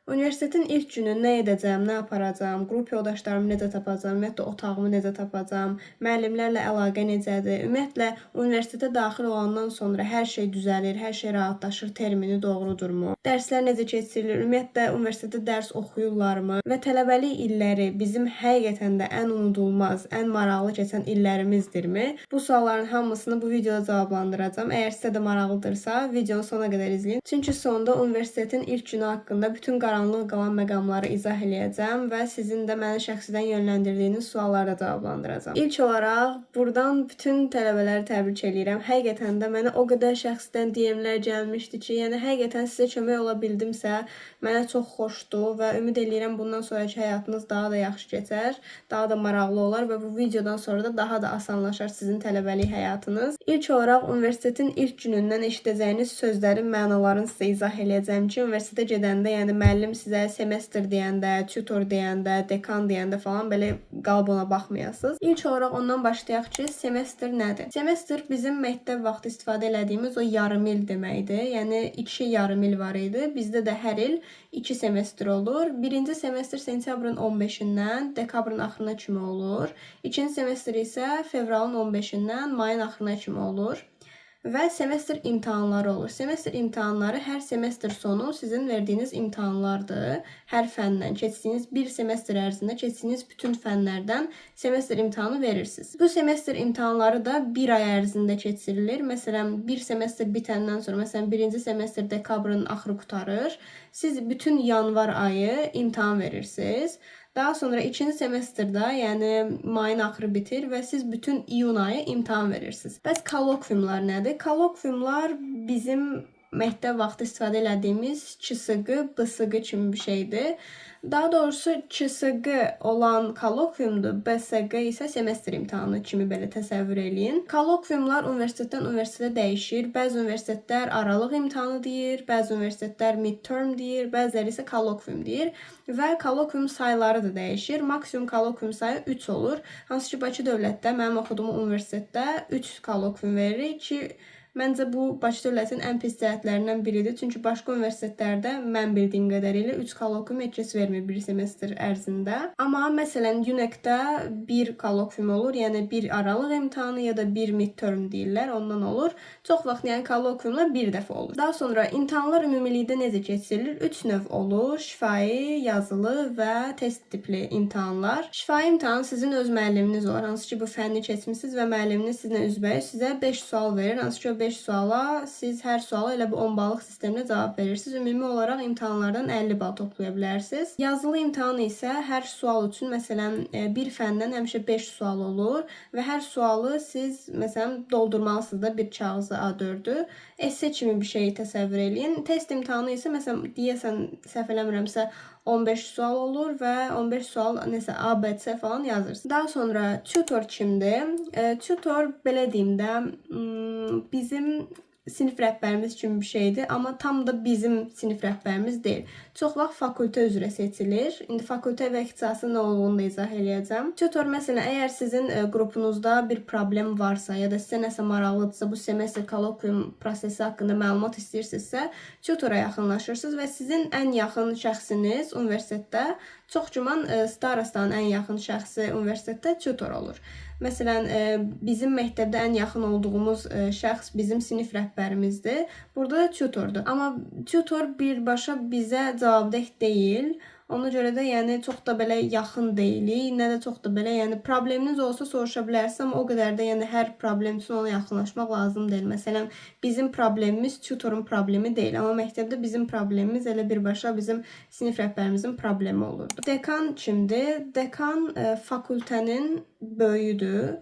Universitetin ilk günü nə edəcəm, nə aparacam, qrup yoldaşlarımı necə tapacam, ümumiyyətlə otağımı necə tapacam, müəllimlərlə əlaqə necədir? Ümumiyyətlə universitetə daxil olandan sonra hər şey düzəlir, hər şey rahatlaşır, termini doğrudurmu? Dərslər necə keçirilir? Ümumiyyətlə universitetdə dərs oxuyurlarmı? Və tələbəlik illəri bizim həqiqətən də ən unudulmaz, ən maraqlı keçən illərimizdirmi? Bu sualların hamısını bu videoda cavablandıracağam. Əgər sizə də maraqlıdırsa, videonu sona qədər izləyin. Çünki sonda universitetin ilk günü haqqında bütün qaranlıq qalan məqamları izah eləyəcəm və sizin də məni şəxsidən yönləndirdiyiniz sualları da cavablandıracağam. İlk olaraq buradan bütün tələbələri təbrik eləyirəm. Həqiqətən də mənə o qədər şəxsdən DM-lər gəlmişdi ki, yəni həqiqətən sizə kömək ola bildimsə, mənə çox xoşdur və ümid eləyirəm bundan sonraki həyatınız daha da yaxşı keçər, daha da maraqlı olar və bu videodan sonra da daha da asanlaşar sizin tələbəlik həyatınız. İlk olaraq universitetin ilk günündən eşidəcəyiniz sözlərin mənalarını sizə izah eləyəcəm ki, universitetə gedəndə, yəni müəllim sizə semestr deyəndə, tutor deyəndə, dekan deyəndə falan belə qalıb ona baxmayasınız. İlk olaraq ondan başlayaq ki, semestr nədir? Semestr bizim məktəb vaxtı istifadə elədiyimiz o yarım il deməkdir. Yəni 2 yarım il var idi. Bizdə də hər il 2 semestr olur. Birinci semestr sentyabrın 15-dən dekabrın axırına kimi olur. İkinci semestr isə fevralın 15-dən mayın axırına kimi olur. Və semestr imtahanları olur. Semestr imtahanları hər semestr sonu sizin verdiyiniz imtahanlardır. Hər fəndən keçdiyiniz bir semestr ərzində keçdiyiniz bütün fənlərdən semestr imtahanı verirsiniz. Bu semestr imtahanları da bir ay ərzində keçirilir. Məsələn, bir semestr bitəndən sonra, məsələn, birinci semestr dekabrın axırı qurtarır. Siz bütün yanvar ayı imtahan verirsiniz. Daha sonra ikinci semestrdə, yəni mayın axırı bitir və siz bütün iyun ayı imtahan verirsiniz. Bəs kolokviumlar nədir? Kolokviumlar bizim məktəb vaxtı istifadə etdiyimiz ÇSQ, BSQ kimi bir şeydir. Daha doğrusu ÇSQ olan kolokviumdur, BSQ isə semestr imtahanı kimi belə təsəvvür eləyin. Kolokviumlar universitetdən universitetə dəyişir. Bəzi universitetlər aralıq imtahanı deyir, bəzi universitetlər midterm deyir, bəziləri isə kolokvium deyir və kolokvium sayları da dəyişir. Maksimum kolokvium sayı 3 olur. Hansı ki, Bakı Dövlətdə mənim oxuduğum universitetdə 3 kolokvium veririk ki, məncə bu Bakı Dövlətin ən pis cəhətlərindən biridir. Çünki başqa universitetlərdə mən bildiyim qədərilə 3 kolokvium heç kəs vermir bir semestr ərzində. Amma məsələn UNEC-də bir kolokvium olur, yəni bir aralıq imtahanı ya da bir midterm deyirlər, ondan olur. Çox vaxt yəni kolokviumlar bir dəfə olur. Daha sonra imtahanlar ümumilikdə necə keçirilir? 3 növ olur: şifahi, yazılı və test tipli imtahanlar. Şifahi imtahan sizin öz müəlliminiz olur, hansı ki bu fənni keçmisiniz və müəlliminiz sizinlə üzbəüz sizə 5 sual verir, hansı ki 5 suala siz hər suala elə bu 10 ballıq sistemlə cavab verirsiniz. Ümumi olaraq imtahanlardan 50 bal toplaya bilərsiniz. Yazılı imtahan isə hər sual üçün, məsələn, bir fəndən həmişə 5 sual olur və hər sualı siz, məsələn, doldurmalısınız da bir kağıza A4-ü. Esse kimi bir şey təsəvvür eləyin. Test imtahanı isə, məsələn, deyəsən, səhv eləmirəmsə, 15 sual olur və 15 sual nəsə ABC falan yazırsınız. Daha sonra tutor kimdir? Tutor belə deyim də bizim sinif rəhbərimiz kimi bir şeydir, amma tam da bizim sinif rəhbərimiz deyil. Çox vaxt fakültə üzrə seçilir. İndi fakültə və ixtisasın nə olduğunu da izah eləyəcəm. Tutor, məsələn, əgər sizin qrupunuzda bir problem varsa ya da sizə nəsə maraqlıdırsa, bu semestr kolokvium prosesi haqqında məlumat istəyirsinizsə, tutora yaxınlaşırsınız və sizin ən yaxın şəxsiniz universitetdə, çox güman starostanın ən yaxın şəxsi universitetdə tutor olur. Məsələn, bizim məktəbdə ən yaxın olduğumuz şəxs bizim sinif rəhbərimizdir. Burada da tutordur. Amma tutor birbaşa bizə cavabdeh deyil. Ona görə də yəni çox da belə yaxın deyilik, nə də çox da belə, yəni probleminiz olsa soruşa bilərsiniz, amma o qədər də yəni hər problem üçün ona yaxınlaşmaq lazım deyil. Məsələn, bizim problemimiz tutorun problemi deyil, amma məktəbdə bizim problemimiz elə birbaşa bizim sinif rəhbərimizin problemi olurdu. Dekan kimdir? Dekan fakültənin böyüyüdür.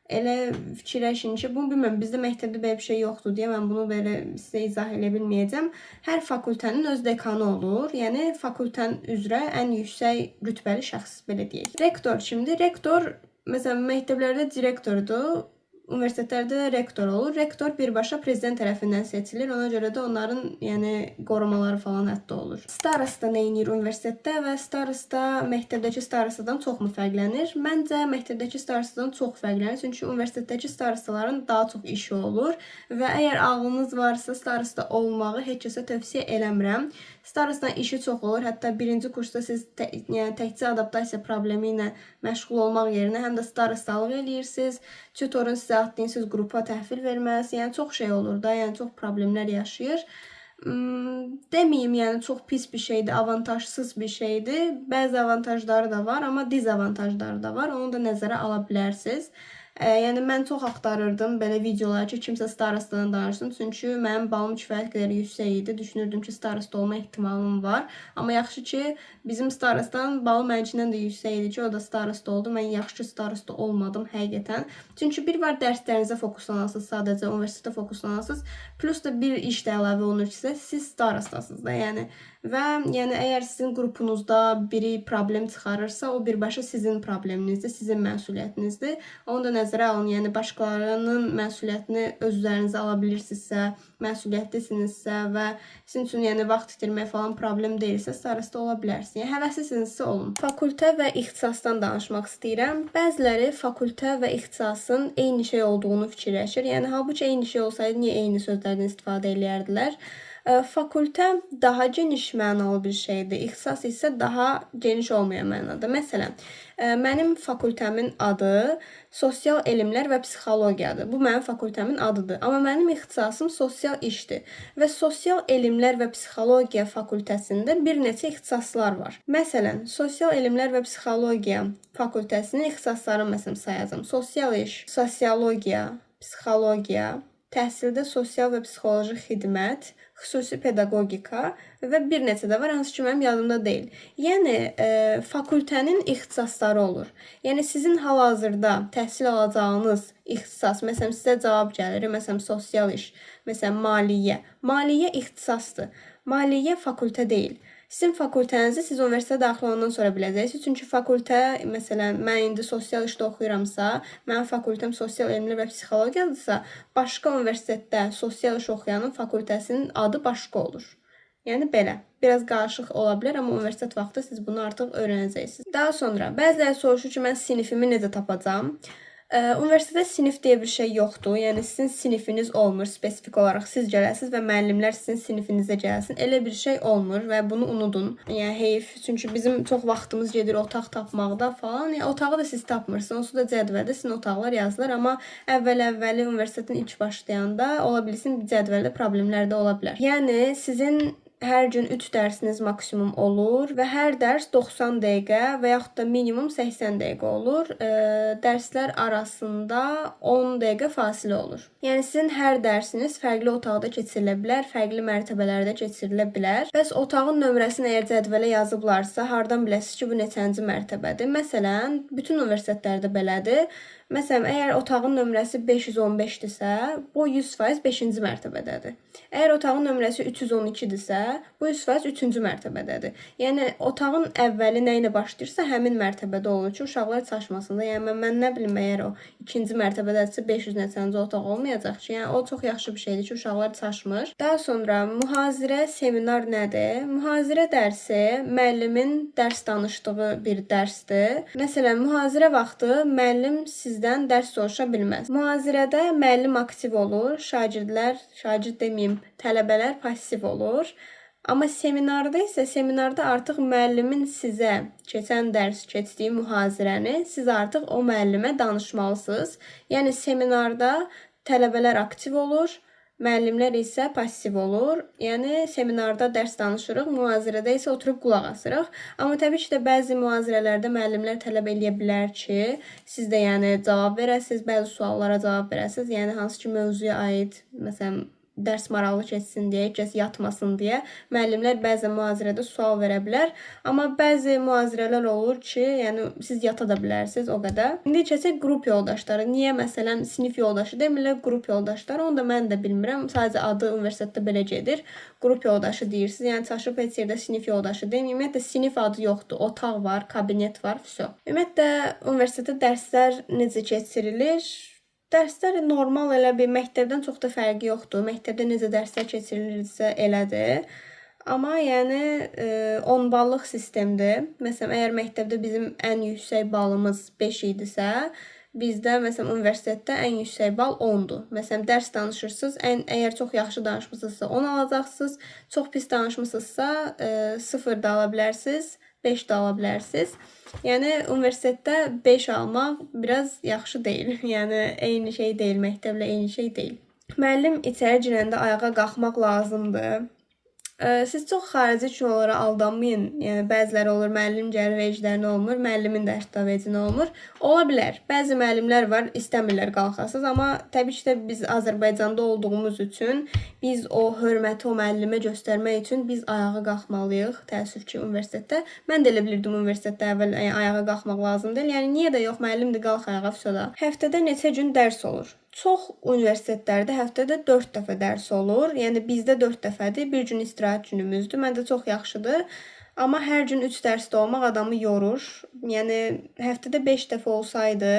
Elə fikirləşin ki, bunu bilmirəm, bizdə məktəbdə belə bir şey yoxdur deyə mən bunu belə sizə izah edə bilməyəcəm. Hər fakültənin öz dekanı olur. Yəni fakültən üzrə ən yüksək rütbəli şəxs, belə deyək. Rektor kimdir? Rektor, məsələn, məktəblərdə direktordur. Universitetlərdə də rektor olur. Rektor birbaşa prezident tərəfindən seçilir. Ona görə də onların yəni qorumaları falan hətta olur. Starosta nə edir universitetdə və starosta məktəbdəki starostadan çoxmu fərqlənir? Məncə məktəbdəki starostadan çox fərqlənir. Çünki universitetdəki starostaların daha çox işi olur və əgər ağlınız varsa starosta olmağı heç kəsə tövsiyə eləmirəm. Starostdan işi çox olur. Hətta birinci kursda siz yəni təkcə adaptasiya problemi ilə məşğul olmaq yerinə həm də starostalıq eləyirsiniz. Tutorun sizə atdığın siz qrupa təhvil verməlisiniz. Yəni çox şey olur da, yəni çox problemlər yaşayır. Deməyim, yəni çox pis bir şeydir, avantajsız bir şeydir. Bəzi avantajları da var, amma dezavantajları da var. Onu da nəzərə ala bilərsiniz. Yəni mən çox axtarırdım belə videolar ki, kimsə starostdan danışsın. Çünki mənim balım kifayət qədər yüksək idi. Düşünürdüm ki, starosta olma ehtimalım var. Amma yaxşı ki, bizim starostdan balım mənimkindən də yüksək idi ki, o da starosta oldu. Mən yaxşı ki, starosta olmadım həqiqətən. Çünki bir var dərslərinizə fokuslanasınız, sadəcə universitetə fokuslanasınız. Plus da bir iş də əlavə olunur ki, siz starostasınız da, yəni. Və yəni əgər sizin qrupunuzda biri problem çıxarırsa, o birbaşa sizin probleminizdir, sizin məsuliyyətinizdir. Onu da nəzərə alın. Yəni başqalarının məsuliyyətini öz üzərinizə ala bilirsinizsə, məsuliyyətlisinizsə və sizin üçün yəni vaxt itirmək falan problem deyilsə, starosta ola bilərsiniz. Yəni həvəslisinizsə olun. Fakültə və ixtisasdan danışmaq istəyirəm. Bəziləri fakültə və ixtisasın eyni şey olduğunu fikirləşir. Yəni halbuki eyni şey olsaydı niyə eyni sözlərdən istifadə edərdilər? Fakültə daha geniş mənalı bir şeydir. İxtisas isə daha geniş olmayan mənada. Məsələn, mənim fakültəmin adı sosial elmlər və psixologiyadır. Bu mənim fakültəmin adıdır. Amma mənim ixtisasım sosial işdir. Və sosial elmlər və psixologiya fakültəsində bir neçə ixtisaslar var. Məsələn, sosial elmlər və psixologiya fakültəsinin ixtisaslarını məsələn sayacağam. Sosial iş, sosiologiya, psixologiya, təhsildə sosial və psixoloji xidmət, xüsusi pedaqogika və bir neçə də var, hansı ki mənim yadımda deyil. Yəni, fakültənin ixtisasları olur. Yəni, sizin hal-hazırda təhsil alacağınız ixtisas, məsələn, sizə cavab gəlir, məsələn, sosial iş, məsələn, maliyyə. Maliyyə ixtisasdır. Maliyyə fakültə deyil. Sizin fakültənizi siz universitetə daxil olandan sonra biləcəksiniz. Çünki fakültə, məsələn, mən indi sosial işdə oxuyuramsa, mənim fakültəm sosial elmlər və psixologiyadırsa, başqa universitetdə sosial iş oxuyanın fakültəsinin adı başqa olur. Yəni belə. Biraz qarışıq ola bilər, amma universitet vaxtı siz bunu artıq öyrənəcəksiniz. Daha sonra, bəziləri soruşur ki, mən sinifimi necə tapacağam? Universitetdə sinif deyə bir şey yoxdur. Yəni sizin sinifiniz olmur spesifik olaraq. Siz gələsiniz və müəllimlər sizin sinifinizə gəlsin. Elə bir şey olmur və bunu unudun. Yəni heyf, çünki bizim çox vaxtımız gedir otaq tapmaqda falan. Yəni otağı da siz tapmırsınız. Onsuz da cədvəldə sizin otaqlar yazılır, amma əvvəl-əvvəli universitetin ilk başlayanda ola bilsin cədvəldə problemlər də ola bilər. Yəni sizin hər gün 3 dərsiniz maksimum olur və hər dərs 90 dəqiqə və yaxud da minimum 80 dəqiqə olur. Dərslər arasında 10 dəqiqə fasilə olur. Yəni sizin hər dərsiniz fərqli otaqda keçirilə bilər, fərqli mərtəbələrdə keçirilə bilər. Bəs otağın nömrəsini əgər cədvələ yazıblarsa, hardan biləsiniz ki, bu neçənci mərtəbədir? Məsələn, bütün universitetlərdə belədir. Məsələn, əgər otağın nömrəsi 515-dirsə, bu 100% 5-ci mərtəbədədir. Əgər otağın nömrəsi 312-dirsə, bu 100% 3-cü mərtəbədədir. Yəni otağın əvvəli nə ilə başlayırsa, həmin mərtəbədə olur ki, uşaqlar çaşmasın da. Yəni mən nə bilim, əgər o 2-ci mərtəbədədirsə 500 neçənci otaq olmayacaq ki, yəni o çox yaxşı bir şeydir ki, uşaqlar çaşmır. Daha sonra mühazirə, seminar nədir? Mühazirə dərsi müəllimin dərs danışdığı bir dərsdir. Məsələn, mühazirə vaxtı müəllim sizdən dərs soruşa bilməz. Mühazirədə müəllim aktiv olur, şagird deməyim, tələbələr passiv olur. Amma seminarda isə seminarda artıq müəllimin sizə keçən dərs keçdiyi mühazirəni siz artıq o müəllimə danışmalısınız. Yəni seminarda tələbələr aktiv olur, müəllimlər isə passiv olur. Yəni seminarda dərs danışırıq, mühazirədə isə oturub qulaq asırıq. Amma təbii ki də bəzi mühazirələrdə müəllimlər tələb eləyə bilər ki, siz də yəni cavab verəsiniz, bəzi suallara cavab verəsiniz. Yəni hansı ki mövzuya aid, məsələn, dərs maraqlı keçsin deyə, heç kəs yatmasın deyə müəllimlər bəzən mühazirədə sual verə bilər. Amma bəzi mühazirələr olur ki, yəni siz yata da bilərsiniz o qədər. İndi keçək qrup yoldaşları. Niyə məsələn sinif yoldaşı demirlər, qrup yoldaşları? Onu da mən də bilmirəm. Sadəcə adı universitetdə belə gedir. Qrup yoldaşı deyirsiniz. Yəni çaşıb heç yerdə sinif yoldaşı deməyin. Ümumiyyətlə sinif adı yoxdur. Otaq var, kabinet var, vəsə. Ümumiyyətlə universitetdə dərslər necə keçirilir? Dərslər normal elə bir məktəbdən çox da fərqi yoxdur. Məktəbdə necə dərslər keçirilirsə elədir. Amma yəni 10 ballıq sistemdir. Məsələn, əgər məktəbdə bizim ən yüksək balımız 5 idisə, Bizdə məsələn universitetdə ən yüksək bal 10-dur. Məsələn dərs danışırsınız, əgər çox yaxşı danışmısınızsa 10 alacaqsınız, çox pis danışmısınızsa 0 da ala bilərsiniz, 5 də ala bilərsiniz. Yəni universitetdə 5 almaq biraz yaxşı deyil. Yəni eyni şey deyil, məktəblə eyni şey deyil. Müəllim içəri girəndə ayağa qalxmaq lazımdır. Siz çox xarici üçün onlara aldanmayın. Yəni bəziləri olur, müəllim gəlir veclərinə olmur, müəllimin də hətta vecinə olmur. Ola bilər. Bəzi müəllimlər var, istəmirlər qalxasınız, amma təbii ki də biz Azərbaycanda olduğumuz üçün biz o hörməti o müəllimə göstərmək üçün biz ayağa qalxmalıyıq. Təəssüf ki, universitetdə. Mən də elə bilirdim universitetdə əvvəl ayağa qalxmaq lazım deyil. Yəni niyə də yox, müəllimdir, qalx ayağa fəsada. Həftədə neçə gün dərs olur? Çox universitetlərdə həftədə 4 dəfə dərs olur. Yəni bizdə 4 dəfədir. Bir gün istirahət günümüzdür. Məndə çox yaxşıdır. Amma hər gün 3 dərsdə olmaq adamı yorur. Yəni həftədə 5 dəfə olsaydı,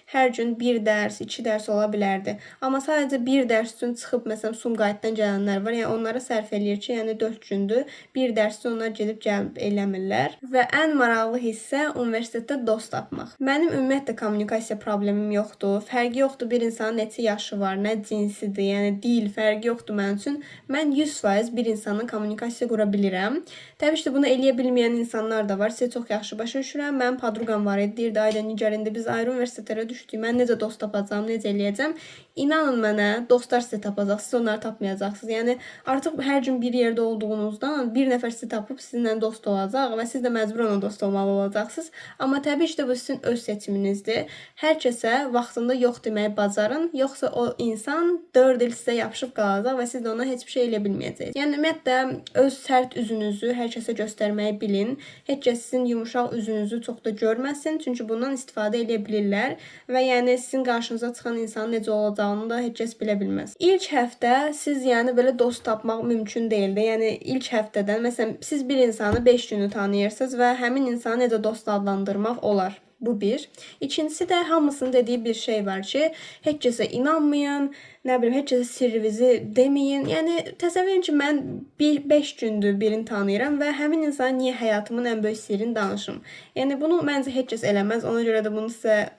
hər gün 1 dərs, 2 dərs ola bilərdi. Amma sadəcə 1 dərs üçün çıxıb məsələn Sumqayıtdan gələnlər var. Yəni onlara sərf eləyir ki, yəni 4 gündür. 1 dərsdə onlar gedib gəlib eləmirlər. Və ən maraqlı hissə universitetdə dost tapmaq. Mənim ümumiyyətlə kommunikasiya problemim yoxdur. Fərqi yoxdur bir insanın neçə yaşı var, nə cinsidir, yəni dil fərqi yoxdur mənim üçün. Mən 100% bir insanla kommunikasiya qura bilirəm. Təbii ki, bunu eləyə bilməyən insanlar da var. Sizə çox yaxşı başa düşürəm. Mənim podruqam var idi. Deyirdi, Ayda Nigar, indi biz ayrı universitetlərə düşdük. Mən necə dost tapacağam, necə eləyəcəm? İnanın mənə, dostlar sizə tapacaq. Siz onları tapmayacaqsınız. Yəni artıq hər gün bir yerdə olduğunuzdan bir nəfər sizi tapıb sizinlə dost olacaq və siz də məcbur ona dost olmalı olacaqsınız. Amma təbii ki də bu sizin öz seçiminizdir. Hər kəsə vaxtında yox deməyi bacarın, yoxsa o insan 4 il sizə yapışıb qalacaq və siz də ona heç bir şey eləyə bilməyəcəksiniz. Yəni ümumiyyətlə öz sərt üzünüzü hər kəsə göstərməyi bilin. Heç kəs sizin yumuşaq üzünüzü çox da görməsin, çünki bundan istifadə edə bilirlər və yəni sizin qarşınıza çıxan insanın necə olacağını da heç kəs bilə bilməz. İlk həftə siz yəni belə dost tapmaq mümkün deyildi. Yəni ilk həftədən məsələn siz bir insanı 5 günü tanıyırsınız və həmin insanı necə dost adlandırmaq olar. Bu bir. İkincisi də hamısının dediyi bir şey var ki, heç kəsə inanmayın, nə bilim, heç kəsə sirrinizi deməyin. Yəni təsəvvür edin ki, mən 5 gündür birini tanıyıram və həmin insana niyə həyatımın ən böyük sirrini danışım. Yəni bunu məncə heç kəs eləməz. Ona görə də bunu sizə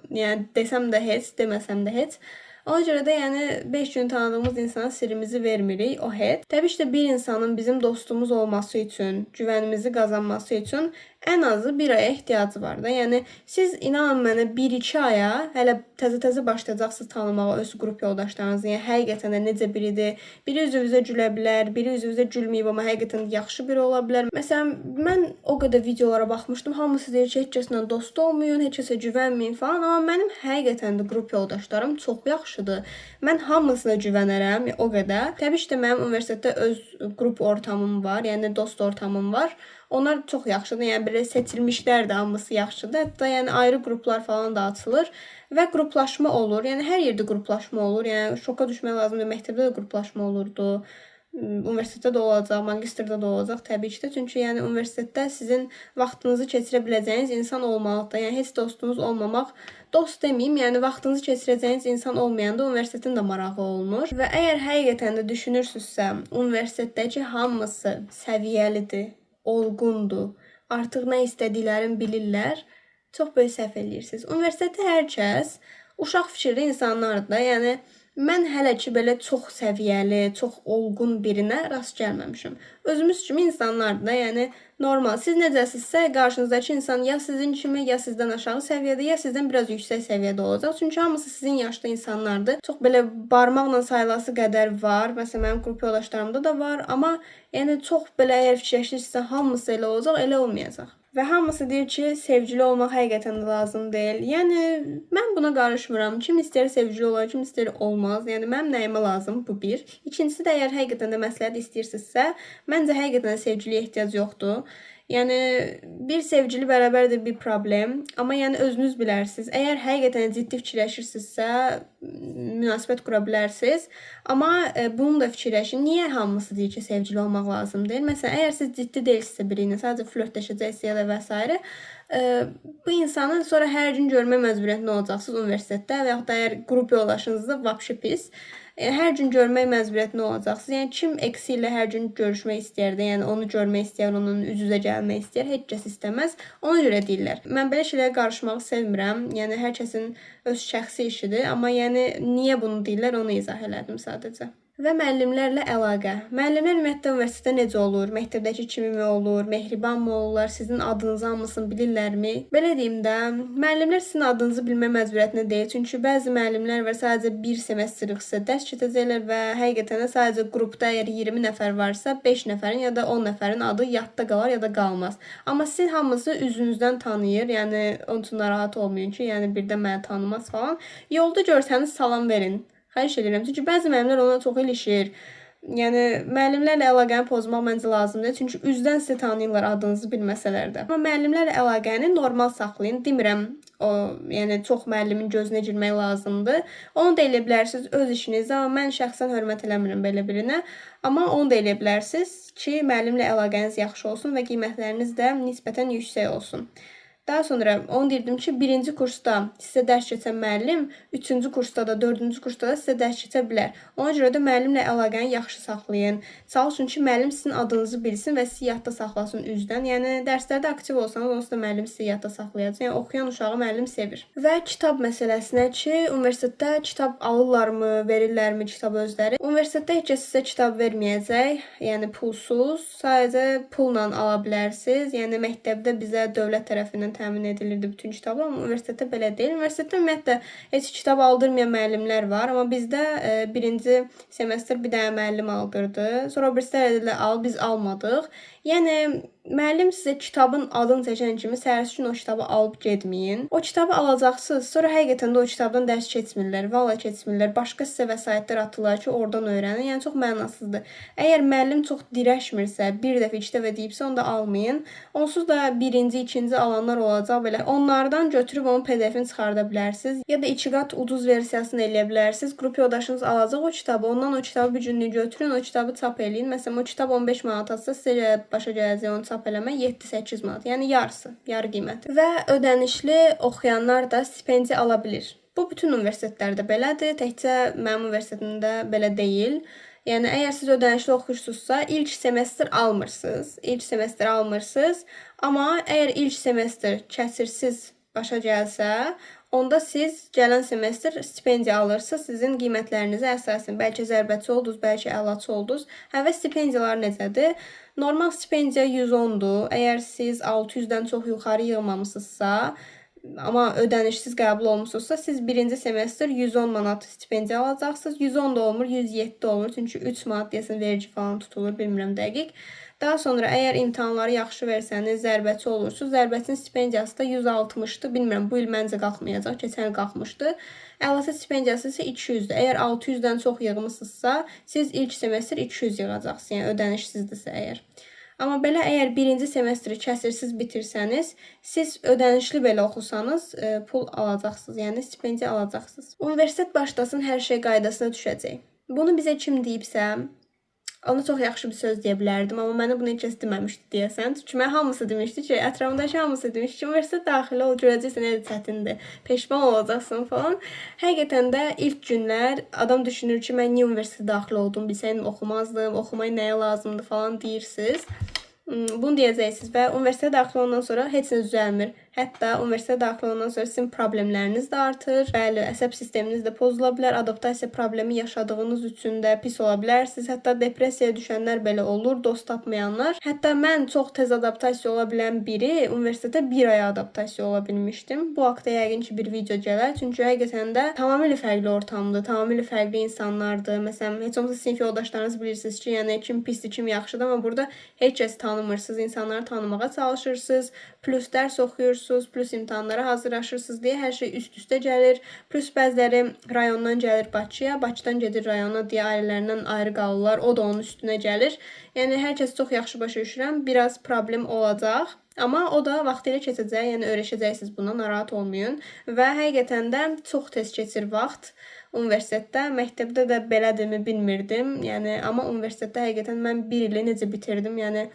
yəni desəm də heç, deməsəm də heç. Ona görə də yəni 5 gün tanıdığımız insana sirrimizi vermirik, o heç. Təbii ki də bir insanın bizim dostumuz olması üçün, güvənimizi qazanması üçün ən azı 1 aya ehtiyacı var da. Yəni siz inanın mənə 1-2 aya hələ təzə-təzə başlayacaqsınız tanımağa öz qrup yoldaşlarınızı. Yəni həqiqətən də necə biridir. Biri üzünüzə gülə bilər, biri üzünüzə gülməyib, amma həqiqətən yaxşı biri ola bilər. Məsələn, mən o qədər videolara baxmışdım. Hamısı deyir ki, heç kəslə dost olmayın, heç kəsə güvənməyin falan. Amma mənim həqiqətən də qrup yoldaşlarım çox yaxşıdır. Mən hamısına güvənərəm, o qədər. Təbii ki də mənim universitetdə öz qrup ortamım var, yəni dost ortamım var. Onlar çox yaxşıdır. Yəni belə seçilmişlər də hamısı yaxşıdır. Hətta yəni ayrı qruplar falan da açılır və qruplaşma olur. Yəni hər yerdə qruplaşma olur. Yəni şoka düşmək lazımdır. Məktəbdə də qruplaşma olurdu. Universitetdə də olacaq, magistrda da olacaq təbii ki də. Çünki yəni universitetdə sizin vaxtınızı keçirə biləcəyiniz insan olmalıdır. Yəni heç dostunuz olmamaq dost deməyim, yəni vaxtınızı keçirəcəyiniz insan olmayanda universitetin də marağı olmur. Və əgər həqiqətən də düşünürsünüzsə, universitetdəki hamısı səviyyəlidir, olğundur, artıq nə istədiklərini bilirlər, çox böyük səhv eləyirsiniz. Universitetdə hər kəs uşaq fikirli insanlardır da, yəni mən hələ ki belə çox səviyyəli, çox olğun birinə rast gəlməmişəm. Özümüz kimi insanlardır da, yəni normal. Siz necəsinizsə, qarşınızdakı insan ya sizin kimi, ya sizdən aşağı səviyyədə, ya sizdən biraz yüksək səviyyədə olacaq. Çünki hamısı sizin yaşda insanlardır. Çox belə barmaqla sayılası qədər var. Məsələn, mənim qrup yoldaşlarımda da var, amma yəni çox belə əgər fikirləşirsə, hamısı elə olacaq, elə olmayacaq. Və hamısı deyir ki, sevgili olmaq həqiqətən də lazım deyil. Yəni mən buna qarışmıram. Kim istəyir sevgili olar, kim istəyir olmaz. Yəni mənim nəyimə lazım, bu bir. İkincisi də əgər həqiqətən də məsləhət istəyirsinizsə, məncə həqiqətən də sevgiliyə ehtiyac yoxdur. Yəni bir sevgili bərabərdir bir problem, amma yəni özünüz bilərsiniz. Əgər həqiqətən ciddi fikirləşirsinizsə, münasibət qura bilərsiniz. Amma bunu da fikirləşin. Niyə hamısı deyir ki, sevgili olmaq lazım deyil? Məsələn, əgər siz ciddi deyilsinizsə biri ilə, sadəcə flörtləşəcəksiniz ya da və s. Bu insanı sonra hər gün görmə məcburiyyətində olacaqsınız universitetdə və yaxud da əgər qrup yoldaşınızda vapşı pis. Hər gün görmək məcburiyyətində olacaqsınız. Yəni kim eksi ilə hər gün görüşmək istəyirdi, yəni onu görmək istəyir, onun üz-üzə gəlmək istəyir, heç kəs istəməz. Ona görə deyirlər. Mən belə şeylərə qarışmağı sevmirəm. Yəni hər kəsin öz şəxsi işidir, amma yəni niyə bunu deyirlər, onu izah elədim sadəcə. Və müəllimlərlə əlaqə. Müəllimlər ümumiyyətlə universitetdə necə olur? Məktəbdəki kimi olur? Mehribanmı olurlar? Sizin adınızı hamısını bilirlərmi? Belə deyim də, müəllimlər sizin adınızı bilmə məcburiyyətində deyil. Çünki bəzi müəllimlər var, sadəcə bir semestrlik sizə dərs keçəcəklər və həqiqətən də sadəcə qrupda əgər 20 nəfər varsa, 5 nəfərin ya da 10 nəfərin adı yadda qalar ya da qalmaz. Amma siz hamısı üzünüzdən tanıyır. Yəni onun üçün narahat olmayın ki, yəni birdən məni tanımaz falan. Yolda görsəniz salam verin. Xahiş edirəm. Çünki bəzi müəllimlər ona çox ilişir. Yəni müəllimlərlə əlaqəni pozmaq məncə lazımdır. Çünki üzdən sizi tanıyırlar adınızı bilməsələr də. Amma müəllimlərlə əlaqəni normal saxlayın. Demirəm o, yəni çox müəllimin gözünə girmək lazımdır. Onu da elə bilərsiniz öz işinizdə, amma mən şəxsən hörmət eləmirəm belə birinə. Amma onu da elə bilərsiniz ki, müəllimlə əlaqəniz yaxşı olsun və qiymətləriniz də nisbətən yüksək olsun. Daha sonra onu deyirdim ki, 1-ci kursda sizə dərs keçən müəllim 3-cü kursda da, 4-cü kursda da sizə dərs keçə bilər. Ona görə də müəllimlə əlaqəni yaxşı saxlayın. Çalışın ki, müəllim sizin adınızı bilsin və sizi yadda saxlasın üzdən. Yəni dərslərdə aktiv olsanız, onsuz da müəllim sizi yadda saxlayacaq. Yəni oxuyan uşağı müəllim sevir. Və kitab məsələsinə ki, universitetdə kitab alırlarmı, verirlərmi kitab özləri? Universitetdə heç kəs sizə kitab verməyəcək. Yəni pulsuz, sadəcə pulla ala bilərsiniz. Yəni məktəbdə bizə dövlət tərəfindən təmin edilirdi bütün kitablar, amma universitetdə belə deyil. Universitetdə ümumiyyətlə heç kitab aldırmayan müəllimlər var, amma bizdə birinci semestr bir dənə müəllim aldırdı. Sonra birisilər dedilər al, biz almadıq. Yəni müəllim sizə kitabın adını seçən kimi səhərsi gün o kitabı alıb getməyin. O kitabı alacaqsınız. Sonra həqiqətən də o kitabdan dərs keçmirlər, valla keçmirlər. Başqa sizə vəsaitlər atırlar ki, oradan öyrənin. Yəni çox mənasızdır. Əgər müəllim çox dirəşmirsə, bir dəfə, 2 dəfə deyibsə, onu da almayın. Onsuz da birinci, ikinci alanlar olacaq belə. Onlardan götürüb onun PDF-ini çıxarda bilərsiniz. Ya da 2 qat ucuz versiyasını eləyə bilərsiniz. Qrup yoldaşınız alacaq o kitabı. Ondan o kitabı bir günlük götürün, o kitabı çap eləyin. Məsələn, o kitab 15 manat atsa, sizə başa gələcək onu çap eləmək 7-8 manat. Yəni yarısı, yarı qiyməti. Və ödənişli oxuyanlar da stipendiya ala bilir. Bu bütün universitetlərdə belədir. Təkcə mənim universitetimdə belə deyil. Yəni əgər siz ödənişli oxuyursunuzsa, ilk semestr almırsınız. İlk semestr almırsınız. Amma əgər ilk semestr kəsirsiz başa gəlsə, onda siz gələn semestr stipendiya alırsınız. Sizin qiymətlərinizə əsasən. Bəlkə zərbəçi oldunuz, bəlkə əlaçı oldunuz. Hə və stipendiyalar necədir? Normal stipendiya 110-dur. Əgər siz 600-dən çox yuxarı yığmamısınızsa, amma ödənişsiz qəbul olmusunuzsa, siz birinci semestr 110 manat stipendiya alacaqsınız. 110 da olmur, 107 olmur. Çünki 3 manat deyəsən vergi falan tutulur, bilmirəm dəqiq. Daha sonra əgər imtahanları yaxşı versəniz, zərbəçi olursunuz. Zərbəçinin stipendiyası da 160-dır. Bilmirəm, bu il məncə qalxmayacaq. Keçən il qalxmışdı. Əlaçı stipendiyası isə 200-dür. Əgər 600-dən çox yığmısınızsa, siz ilk semestr 200 yığacaqsınız. Yəni ödənişsizdirsə əgər. Amma belə əgər birinci semestri kəsirsiz bitirsəniz, siz ödənişli belə oxusanız pul alacaqsınız. Yəni stipendiya alacaqsınız. Universitet başlasın, hər şey qaydasına düşəcək. Bunu bizə kim deyibsə, ona çox yaxşı bir söz deyə bilərdim, amma mənə bunu heç kəs deməmişdi deyəsən. Çünki mən hamısı demişdi ki, ətrafımdakı hamısı demişdi ki, universitet daxili ol, görəcəksən necə çətindir, peşman olacaqsın falan. Həqiqətən də ilk günlər adam düşünür ki, mən niyə universitetə daxil oldum, bilsəydim oxumazdım, oxumaya nəyə lazımdır falan deyirsiniz. Bunu deyəcəksiniz və universitetə daxil olandan sonra heç nə düzəlmir. Hətta universitetə daxil olandan sonra sizin problemləriniz də artır. Bəli, əsəb sisteminiz də pozula bilər. Adaptasiya problemi yaşadığınız üçün də pis ola bilərsiniz. Hətta depressiyaya düşənlər belə olur, dost tapmayanlar. Hətta mən çox tez adaptasiya ola bilən biri universitetə 1 ay adaptasiya ola bilmişdim. Bu haqda yəqin ki bir video gələr. Çünki həqiqətən də tamamilə fərqli ortamdır, tamamilə fərqli insanlardır. Məsələn, heç olmasa sinif yoldaşlarınız bilirsiniz ki, yəni kim pisdir, kim yaxşıdır, amma burada heç kəs tanımırsınız. İnsanları tanımağa çalışırsınız. Plus dərs oxuyursunuz, plus imtahanlara hazırlaşırsınız deyə hər şey üst-üstə gəlir. Plus bəziləri rayondan gəlir Bakıya, Bakıdan gedir rayona deyə ailələrindən ayrı qalırlar. O da onun üstünə gəlir. Yəni hər kəs çox yaxşı başa düşürəm. Biraz problem olacaq. Amma o da vaxtilə keçəcək, yəni öyrəşəcəksiniz buna, narahat olmayın. Və həqiqətən də çox tez keçir vaxt universitetdə. Məktəbdə də belədirmi bilmirdim. Yəni amma universitetdə həqiqətən mən 1 ili necə bitirdim, yəni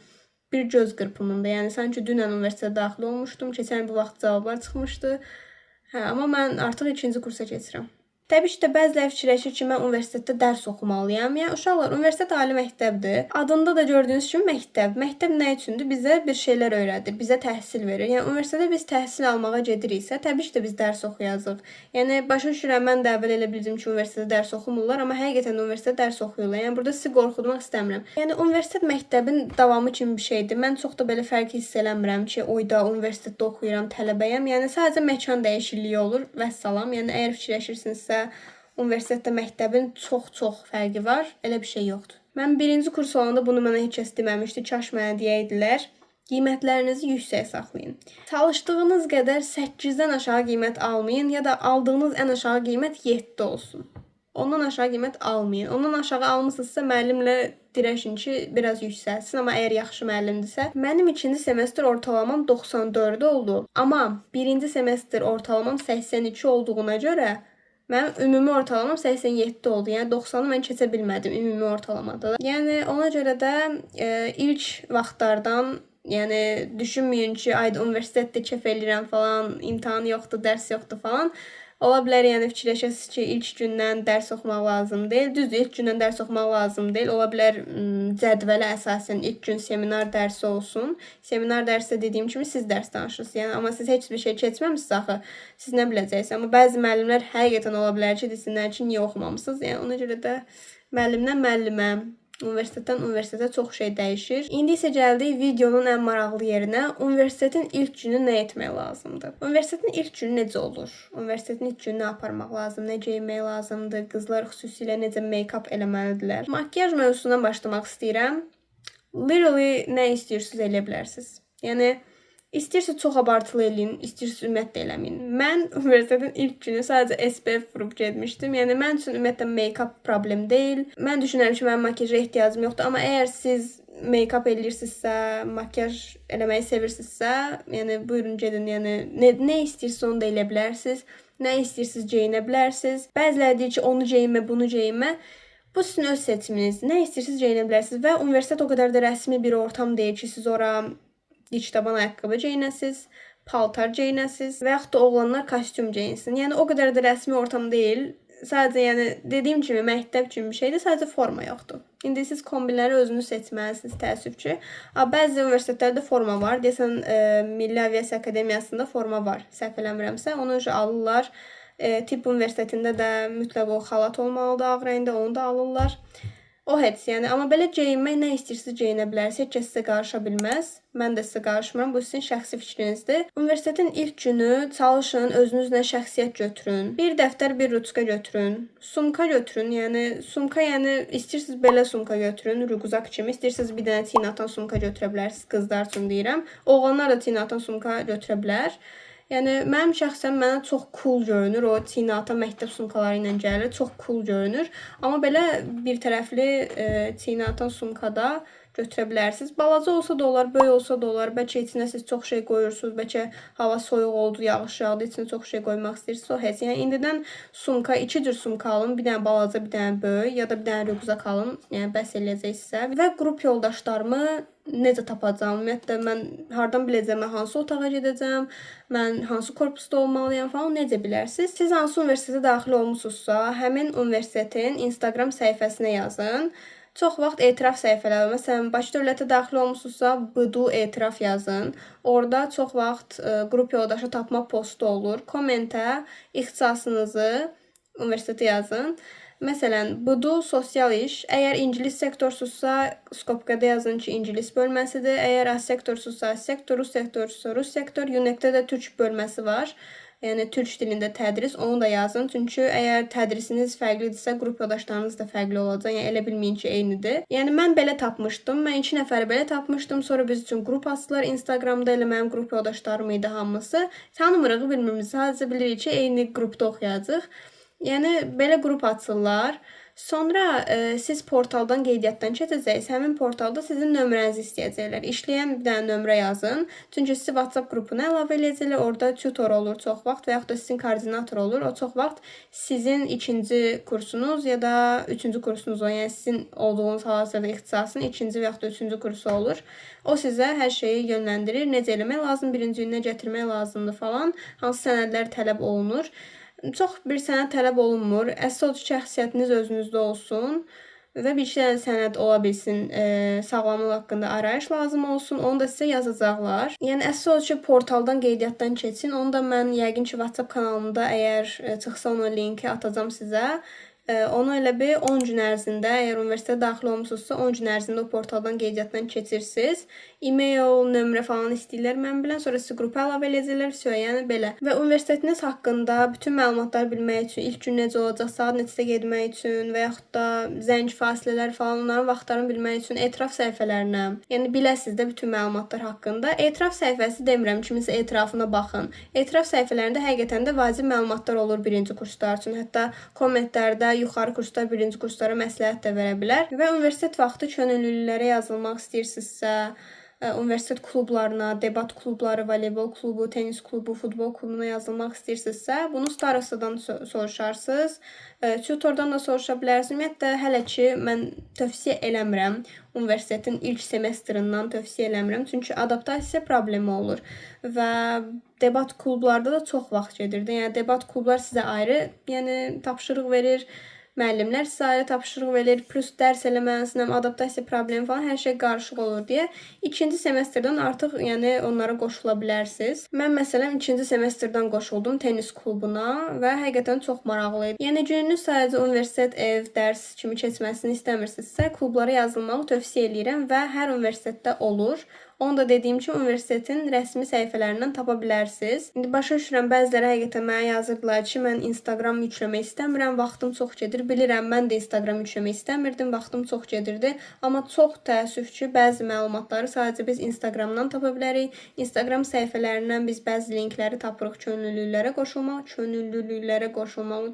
bir göz qırpımında. Yəni sanki dünən universitetə daxil olmuşdum. Keçən bu vaxt cavablar çıxmışdı. Hə, amma mən artıq 2-ci kursa keçirəm. Təbii ki də bəziləri fikirləşir ki, mən universitetdə dərs oxumalıyam. Yəni uşaqlar, universitet ali məktəbdir. Adında da gördüyünüz kimi məktəb. Məktəb nə üçündür? Bizə bir şeylər öyrədir, bizə təhsil verir. Yəni universitetə biz təhsil almağa gediriksə, təbii ki də biz dərs oxuyacağıq. Yəni başa düşürəm, mən də əvvəl elə bildim ki, universitetdə dərs oxumurlar, amma həqiqətən universitetdə dərs oxuyurlar. Yəni burada sizi qorxutmaq istəmirəm. Yəni universitet məktəbin davamı kimi bir şeydir. Mən çox da belə fərq hiss eləmirəm ki, oyda universitetdə oxuyuram, tələbəyəm. Yəni sadəcə məkan dəyişikliyi olur. Vəssalam. Yəni əgər fikirləşirsinizsə universitetdə məktəbin çox fərqi var. Elə bir şey yoxdur. Mən birinci kurs olanda bunu mənə heç kəs deməmişdi. Kaş mənə deyəydilər. Qiymətlərinizi yüksək saxlayın. Çalışdığınız qədər 8-dən aşağı qiymət almayın ya da aldığınız ən aşağı qiymət 7 olsun. Ondan aşağı qiymət almayın. Ondan aşağı almısınızsa müəllimlə dirəşin ki, biraz yüksəlsin. Amma əgər yaxşı müəllimdirsə, mənim ikinci semestr ortalamam 94 oldu. Amma birinci semestr ortalamam 82 olduğuna görə mənim ümumi ortalamam 87 oldu. Yəni 90-ı mən keçə bilmədim ümumi ortalamada. Yəni ona görə də ilk vaxtlardan düşünməyin ki, ayda universitetdə kef eləyirəm falan, imtahan yoxdur, dərs yoxdur falan. Ola bilər, fikirləşəsiniz ki, ilk gündən dərs oxumaq lazım deyil. Düzdür, ilk gündən dərs oxumaq lazım deyil. Ola bilər, cədvələ əsasən ilk gün seminar dərsi olsun. Seminar dərsi dediyim kimi siz dərs danışırsınız. Amma siz heç bir şey keçməmisiniz axı. Siz nə biləcəksiniz? Amma bəzi müəllimlər həqiqətən ola bilər ki, desinlər ki, niyə oxumamısınız? Ona görə də müəllimdən müəllimə, universitetdən universitetə çox şey dəyişir. İndi isə gəldik videonun ən maraqlı yerinə. Universitetin ilk günü nə etmək lazımdır? Universitetin ilk günü necə olur? Universitetin ilk günü nə aparmaq lazım? Nə geyinmək lazımdır? Qızlar xüsusilə necə make-up eləməlidirlər? Makyaj mövzusundan başlamaq istəyirəm. Literally nə istəyirsiniz eləyə bilərsiniz. Yəni İstəyirsiniz çox abartılı eləyin, istəyirsiniz ümumiyyətlə eləməyin. Mən universitetin ilk günü sadəcə SPF vurub getmişdim. Yəni mən üçün ümumiyyətlə make-up problem deyil. Mən düşünürəm ki, mənim makyaja ehtiyacım yoxdur. Amma əgər siz make-up eləyirsinizsə, makyaj eləməyi sevirsinizsə, yəni buyurun gedin. Yəni nə istəyirsiniz onu da eləyə bilərsiniz. Nə istəyirsiniz geyinə bilərsiniz. Bəziləri deyir ki, onu geyinmə, bunu geyinmə. Bu sizin öz seçiminiz. Nə istəyirsiniz geyinə bilərsiniz və universitet o qədər də rəsmi bir ortam deyil ki, siz ora diş taban ayaqqabı geyinəsiz, paltar geyinəsiz və yaxud da oğlanlar kostyum geyinsin. Yəni o qədər də rəsmi ortam deyil. Sadəcə dediyim kimi məktəb kimi bir şeydir, sadəcə forma yoxdur. İndi siz kombinləri özünüz seçməlisiniz, təəssüf ki. Bəzi universitetlərdə forma var. Deyəsən Milli Aviasiya Akademiyasında forma var. Səhv eləmirəmsə, onu alırlar. Tibb universitetində də mütləq o xalat olmalıdır, ağ rəngdə, onu da alırlar. O heç, amma belə geyinmək nə istəyirsiniz geyinə bilərsiniz. Heç kəs sizə qarışa bilməz. Mən də sizə qarışmıram. Bu sizin şəxsi fikrinizdir. Universitetin ilk günü çalışın, özünüzlə şəxsiyyət götürün. Bir dəftər, bir ruçka götürün. Sumka götürün. Sumka istəyirsiniz belə sumka götürün. Rüquzak kimi. İstəyirsiniz bir dənə tina atan sumka götürə bilərsiniz. Qızlar üçün deyirəm. Oğlanlar da tina atan sumka götürə bilər. Mənim şəxsən mənə çox cool görünür. O tina atan məktəb sumkaları ilə gəlir. Çox cool görünür. Amma belə bir tərəfli tina atan sumkada götürə bilərsiniz. Balaca olsa da olar, böyük olsa da olar. Bəlkə içinə siz çox şey qoyursunuz. Bəlkə hava soyuq oldu, yağış yağdı, içinə çox şey qoymaq istəyirsiniz. O heç. İndidən sumka, 2 cür sumka alın. Bir dənə balaca, bir dənə böyük ya da bir dənə rüquzak alın. Bəs eləyəcək sizə. Və qrup yoldaşlarımı necə tapacağam? Ümumiyyətlə mən hardan biləcəm, mən hansı otağa gedəcəm, mən hansı korpusda olmalıyam falan necə bilərsiniz? Siz hansı universitetə daxil olmusunuzsa, həmin universitetin Instagram səhifəsinə yazın. Çox vaxt etiraf səhifələri, məsələn, Bakı dövlətə daxil olmusunuzsa, BDU etiraf yazın. Orada çox vaxt qrup yoldaşı tapma postu olur. Kommentə ixtisasınızı universitetə yazın. Məsələn, BDU sosial iş. Əgər ingilis sektorsuzsa, skopkada yazın ki, ingilis bölməsidir. Əgər as sektorsuzsa, as sektor, rus sektorsussa, rus sektor. UNEC-də də türk bölməsi var. Yəni türk dilində tədris, onu da yazın. Çünki əgər tədrisiniz fərqlidirsə, qrup yoldaşlarınız da fərqli olacaq. Yəni elə bilməyin ki, eynidir. Yəni mən belə tapmışdım. Mən 2 nəfəri belə tapmışdım. Sonra biz üçün qrup açdılar Instagramda. Elə mənim qrup yoldaşlarım idi hamısı. Tanımırıq, bilmirimiz. Sadəcə bilirik ki, eyni qrupda oxuyacağıq. Yəni belə qrup açırlar. Sonra siz portaldan qeydiyyatdan keçəcəksiniz. Həmin portalda sizin nömrənizi istəyəcəklər. İşləyən bir dənə nömrə yazın. Çünki sizi WhatsApp qrupuna əlavə edəcəklər. Orada tutor olur çox vaxt və yaxud da sizin koordinator olur. O çox vaxt sizin 2-ci kursunuz ya da 3-cü kursunuz o. Yəni sizin olduğunuz hal-hazırda ixtisasın 2-ci və yaxud da 3-cü kursu olur. O sizə hər şeyi yönləndirir. Necə eləmək lazım, birinci günə gətirmək lazımdır falan. Hansı sənədlər tələb olunur. Çox bir sənəd tələb olunmur. Əsas odur ki, şəxsiyyətiniz özünüzdə olsun və bir iki dənə sənəd ola bilsin, sağlamlıq haqqında arayış lazım olsun. Onu da sizə yazacaqlar. Yəni əsas odur ki, portaldan qeydiyyatdan keçin. Onu da mən yəqin ki, WhatsApp kanalımda əgər çıxsa onun linki atacağam sizə. Onu elə bir 10 gün ərzində, əgər universitetə daxil olmusunuzsa, 10 gün ərzində o portaldan qeydiyyatdan keçirsiniz. E-mail, nömrə falan istəyirlər, mən bilən, sonra sizi qrupa əlavə edəcəklər, yəni belə. Və universitetiniz haqqında bütün məlumatları bilmək üçün, ilk gün necə olacaq, saat neçədə getmək üçün və yaxud da zəng fasilələr falan, onların vaxtlarını bilmək üçün etiraf səhifələrinə, yəni biləsiniz də bütün məlumatlar haqqında. Etiraf səhifəsi demirəm, kiminsə etirafına baxın. Etiraf səhifələrində həqiqətən də vacib məlumatlar olur birinci kurslar üçün. Hətta kommentlərdə yuxarı kurslar, birinci kurslara məsləhət də verə bilər. Və universitet vaxtı könüllülüklərə yazılmaq istəyirsinizsə, universitet klublarına, debat klubları, voleybol klubu, tenis klubu, futbol klubuna yazılmaq istəyirsinizsə, bunu starostadan soruşarsınız. Tutordan da soruşa bilərsiniz. Ümumiyyətlə, hələ ki, mən tövsiyə eləmirəm. Universitetin ilk semestrindən tövsiyə eləmirəm. Çünki adaptasiya problemi olur. Və debat klublarda da çox vaxt gedirdi. Yəni, debat klublar sizə ayrı tapşırıq verir. Müəllimlər sizə ayrı tapşırıq verir, plus dərs eləməlisiniz, adaptasiya problemi falan, hər şey qarışıq olur deyə ikinci semestrdən artıq onlara qoşula bilərsiniz. Mən məsələn ikinci semestrdən qoşuldum tenis klubuna və həqiqətən çox maraqlı idi. Yəni gününüz sadəcə universitet, ev, dərs kimi keçməsini istəmirsinizsə, klublara yazılmağı tövsiyə edirəm və hər universitetdə olur. Onu da dediyim kimi universitetin rəsmi səhifələrindən tapa bilərsiniz. İndi başa düşürəm, bəziləri həqiqətən mənə yazırdılar ki, mən Instagram yükləmək istəmirəm, vaxtım çox gedir. Bilirəm, mən də Instagram yükləmək istəmirdim, vaxtım çox gedirdi. Amma çox təəssüf ki, bəzi məlumatları sadəcə biz Instagramdan tapa bilərik. Instagram səhifələrindən biz bəzi linkləri tapırıq könüllülüklərə qoşulmaq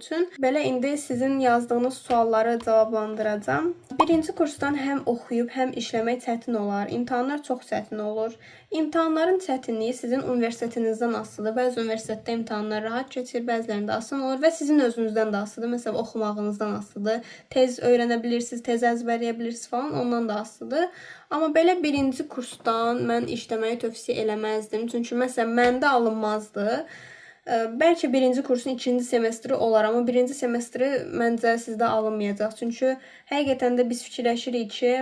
üçün. Belə indi sizin yazdığınız sualları cavablandıracağam. Birinci kursdan həm oxuyub, həm işləmək çətin olar. İmtahanlar çox çətin olur. İmtahanların çətinliyi sizin universitetinizdən asılıdır. Bəzi universitetdə imtahanlar rahat keçir, bəzilərində asan olur və sizin özünüzdən də asılıdır. Məsələn, oxumağınızdan asılıdır. Tez öyrənə bilirsiniz, tez əzbərləyə bilirsiniz falan, ondan da asılıdır. Amma belə birinci kursdan mən işləməyi tövsiyə eləməzdim. Çünki məsələn, məndə alınmazdı. Bəlkə birinci kursun ikinci semestri olar, amma birinci semestri məncə sizdə alınmayacaq. Çünki həqiqətən də biz fikirləşirik ki,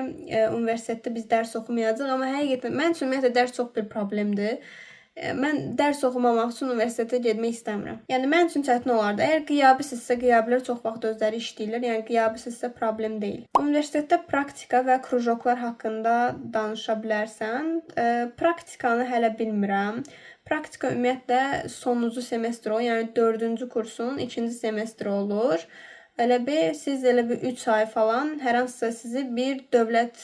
universitetdə biz dərs oxumayacaq, amma həqiqətən mən üçün ümumiyyətlə dərs çox bir problemdir. Mən dərs oxumamaq üçün universitetə getmək istəmirəm. Yəni mən üçün çətin olardı. Əgər qiyabisinizsə, qiyablilər çox vaxt özləri işləyirlər. Yəni qiyabisinizsə problem deyil. Universitetdə praktika və krujoklar haqqında danışa bilərsən. Praktikanı hələ bilmirəm. Praktika ümumiyyətlə sonuncu semestr olur. Yəni 4-cü kursun 2-ci semestri olur. Siz 3 ay falan hər hansısa sizi bir dövlət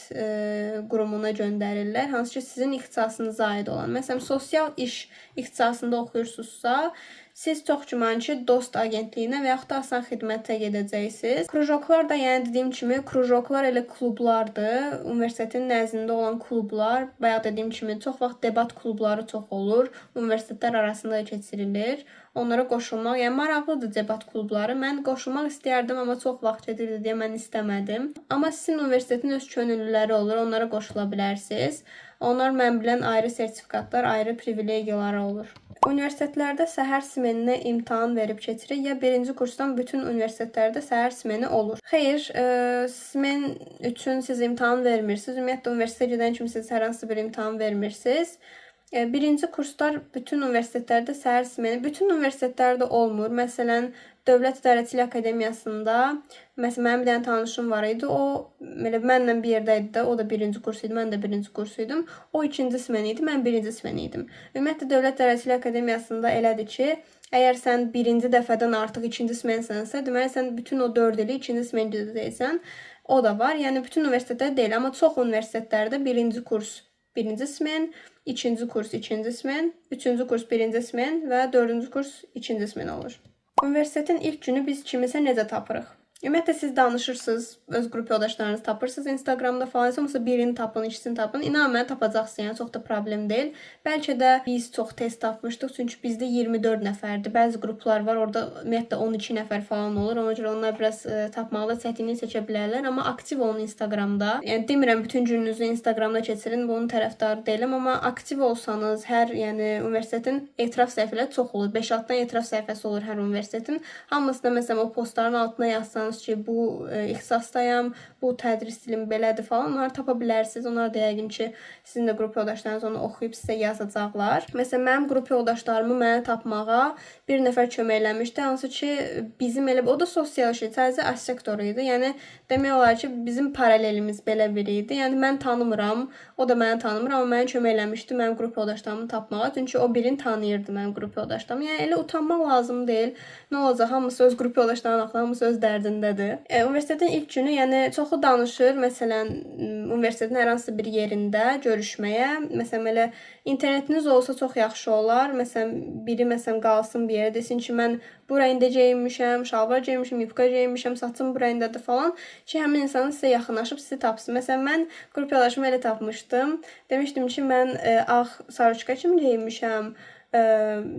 qurumuna göndərirlər. Hansı ki, sizin ixtisasınıza aid olan. Məsələn, sosial iş ixtisasında oxuyursunuzsa, siz çox güman ki, dost agentliyinə və yaxud da asan xidmətə gedəcəksiniz. Krujoklar da, yəni dediyim kimi, krujoklar elə klublardır. Universitetin nəzdində olan klublar, bayaq dediyim kimi, çox vaxt debat klubları çox olur. Universitetlər arasında keçirilir. Onlara qoşulmaq, yəni maraqlıdır debat klubları. Mən qoşulmaq istəyərdim, amma çox vaxt gedirdi deyə mən istəmədim. Amma sizin universitetin öz könüllüləri olur, onlara qoşula bilərsiniz. Onlar mən bilən ayrı sertifikatlar, ayrı privilegiyaları olur. Universitetlərdə səhər smeninə imtahan verib keçirik. Ya birinci kursdan bütün universitetlərdə səhər smeni olur. Xeyr, smen üçün siz imtahan vermirsiniz. Ümumiyyətlə, universitetə gedən kimi siz hər hansı bir imtahan vermirsiniz. Birinci kurslar bütün universitetlərdə səhər smeni, bütün universitetlərdə olmur. Məsələn, Dövlət İdarəçilik Akademiyasında, məsələn, mənim bir dənə tanışım var idi. O, mənlə bir yerdə idi də, o da birinci kurs idi, mən də birinci kurs idim. O ikinci smen idi, mən birinci smen idim. Ümumiyyətlə, Dövlət İdarəçilik Akademiyasında elədir ki, əgər sən birinci dəfədən artıq ikinci smensənsə, deməli, sən bütün o 4 ili ikinci smen gedəcəksən. O da var. Yəni, bütün universitetlər deyil, amma çox universitetlərdə birinci kurs, birinci smen, ikinci kurs, ikinci smen, üçüncü kurs, birinci smen və dördüncü kurs, ikinci smen olur. Universitetin ilk günü biz kimisə necə tapırıq? Ümumiyyətlə siz danışırsınız, öz qrup yoldaşlarınızı tapırsınız Instagramda falan, olmasa birini tapın, ikisini tapın. İnanın mənə tapacaqsınız, yəni çox da problem deyil. Bəlkə də biz çox tez tapmışdıq, çünki bizdə 24 nəfərdir. Bəzi qruplar var, orada ümumiyyətlə 12 nəfər falan olur. Ona görə onlar biraz tapmaqda çətinlik çəkə bilərlər, amma aktiv olun Instagramda. Yəni demirəm bütün gününüzü Instagramda keçirin, bunun tərəfdarı deyiləm, amma aktiv olsanız, hər yəni universitetin etiraf səhifələri çox olur. 5-6 etiraf səhifəsi olur hər universitetin. Hamısında məsələn o postların altına yazsanız ki, bu ixtisasdayam, bu tədris dilim belədir falan, onları tapa bilərsiniz. Onlar da yəqin ki, sizin də qrup yoldaşlarınız onu oxuyub sizə yazacaqlar. Məsələn, mənim qrup yoldaşlarımı mənə tapmağa bir nəfər kömək eləmişdi. Hansı ki, bizim elə o da sosial şey, sadəcə as sektoru idi. Yəni demək olar ki, bizim paralelimiz belə biri idi. Yəni mən tanımıram, o da məni tanımır, amma mənə kömək eləmişdi mənim qrup yoldaşlarımı tapmağa. Çünki o birini tanıyırdı mənim qrup yoldaşlarımı. Yəni elə utanmaq lazım deyil. Nə olacaq? Hamısı öz qrup yoldaşlarının axtarır, hamısı öz dərdindədir. Universitetin ilk günü, yəni çoxu danışır, məsələn, universitetin hər hansı bir yerində görüşməyə. Məsələn, elə internetiniz olsa çox yaxşı olar. Məsələn, biri qalsın bir yerə desin ki, mən bu rəngdə geyinmişəm, şalvar geyinmişəm, yubka geyinmişəm, saçım bu rəngdədir falan ki, həmin insan sizə yaxınlaşıb sizi tapsın. Məsələn, mən qrup yoldaşımı elə tapmışdım. Demişdim ki, mən ağ sarıçka kimi geyinmişəm.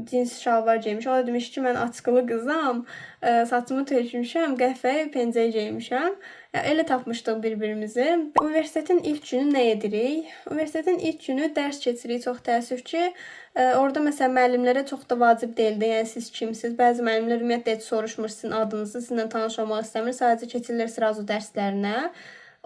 Cins şalvar geymişəm. O da demiş ki, mən açıqlı qızam, saçımı tökmüşəm, qəhvəyi pencək geymişəm. Elə tapmışdıq bir-birimizi. Universitetin ilk günü nə edirik? Universitetin ilk günü dərs keçirik, çox təəssüf ki. Orada məsələn müəllimlərə çox da vacib deyildi. Yəni siz kimsiniz? Bəzi müəllimlər ümumiyyətlə heç soruşmur sizin adınızı, sizinlə tanış olmaq istəmir. Sadəcə keçirlər sırazu dərslərinə.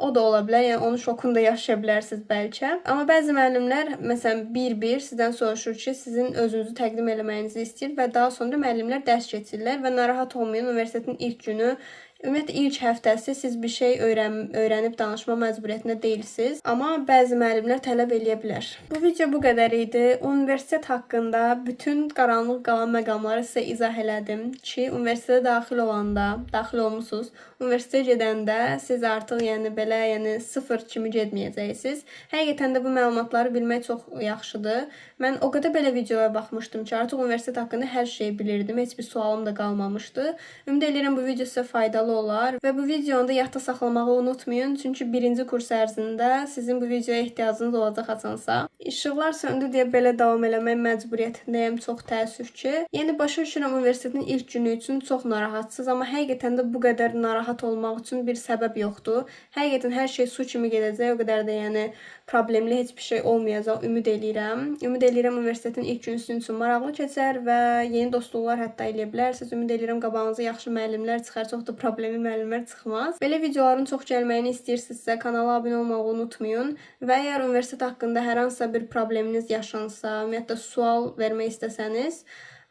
O da ola bilər. Yəni onun şokunu da yaşaya bilərsiniz bəlkə. Amma bəzi müəllimlər məsələn bir-bir sizdən soruşur ki, sizin özünüzü təqdim etməyinizi istəyir və daha sonra müəllimlər dərs keçirirlər və narahat olmayın, universitetin ilk günü ümumiyyətlə ilk həftəsi siz bir şey öyrənib danışma məcburiyyətində deyilsiniz, amma bəzi müəllimlər tələb eləyə bilər. Bu video bu qədər idi. Universitet haqqında bütün qaranlıq qalan məqamları sizə izah elədim ki, universitetə daxil olmusunuz. Universitetə gedəndə siz artıq yəni sıfır kimi getməyəcəksiniz. Həqiqətən də bu məlumatları bilmək çox yaxşıdır. Mən o qədər belə videolara baxmışdım ki, artıq universitet haqqında hər şeyi bilirdim. Heç bir sualım da qalmamışdı. Ümid edirəm bu video sizə faydalı olar və bu videonu da yadda saxlamağı unutmayın. Çünki birinci kurs ərzində sizin bu videoya ehtiyacınız olacaq haçansa. İşıqlar söndü deyə belə davam eləmək məcburiyyətindəyəm, çox təəssüf ki. Yəni başa düşürəm universitetin ilk günü üçün çox narahatsınız, amma həqiqətən də bu qədər narahat olmaq üçün bir səbəb yoxdur. Həqiqətən hər şey su kimi gedəcək, o qədər də yəni problemli heç bir şey olmayacaq, ümid eləyirəm. Ümid eləyirəm universitetin ilk günü sizin üçün maraqlı keçər və yeni dostluqlar hətta eləyə bilərsiniz. Ümid eləyirəm qabağınıza yaxşı müəllimlər çıxar, çox da problemli müəllimlər çıxmaz. Belə videoların çox gəlməyini istəyirsinizsə kanala abunə olmağı unutmayın və əgər universitet haqqında hər hansısa bir probleminiz yaşansa, ümumiyyətlə sual vermək istəsəniz,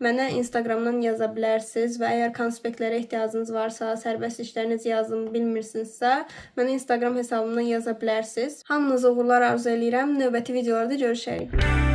mənə Instagramdan yaza bilərsiniz və əgər konspektlərə ehtiyacınız varsa, sərbəst işləriniz yazın bilmirsinizsə, mənə Instagram hesabımdan yaza bilərsiniz. Hamınıza uğurlar arzu eləyirəm. Növbəti videolarda görüşərik.